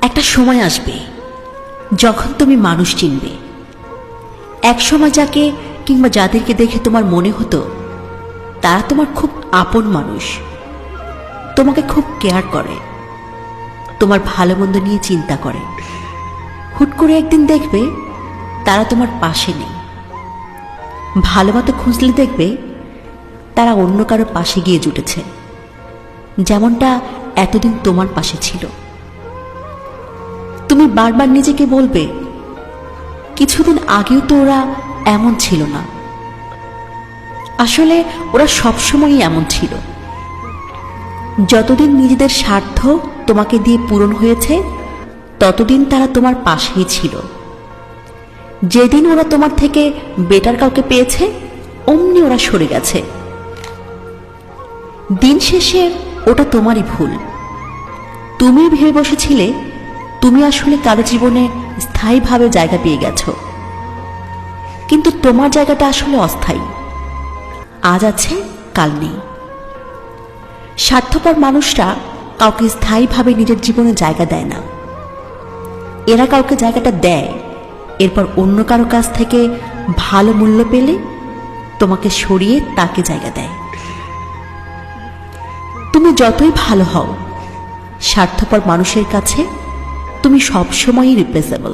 একটা সময় আসবে যখন তুমি মানুষ চিনবে। এক সময় যাকে কিংবা যাদেরকে দেখে তোমার মনে হতো তারা তোমার খুব আপন মানুষ, তোমাকে খুব কেয়ার করে, তোমার ভালো মন্দ নিয়ে চিন্তা করে, হুট করে একদিন দেখবে তারা তোমার পাশে নেই। ভালো মতো খুঁজলে দেখবে তারা অন্য কারো পাশে গিয়ে জুটেছে, যেমনটা এতদিন তোমার পাশে ছিল। তুমি বারবার নিজেকে বলবে, কিছুদিন আগেও তো ওরা এমন ছিল না। আসলে ওরা সবসময়ই এমন ছিল। যতদিন নিজেদের স্বার্থ তোমাকে দিয়ে পূরণ হয়েছে ততদিন তারা তোমার পাশেই ছিল। যেদিন ওরা তোমার থেকে বেটার কাউকে পেয়েছে অমনি ওরা সরে গেছে। দিন শেষে ওটা তোমারই ভুল। তুমি ভেবে বসেছিলে তুমি আসলে কারো জীবনে স্থায়ীভাবে জায়গা পেয়ে গেছো, কিন্তু তোমার জায়গাটা আসলে অস্থায়ী। আজ আছে, কাল নেই। স্বার্থপর মানুষরা কাউকে স্থায়ীভাবে নিজের জীবনে জায়গা দেয় না। এরা কাউকে জায়গাটা দেয়, এরপর অন্য কারো কাছ থেকে ভালো মূল্য পেলে তোমাকে সরিয়ে তাকে জায়গা দেয়। তুমি যতই ভালো হও, স্বার্থপর মানুষের কাছে তুমি সবসময়ই রিপ্লেসেবল।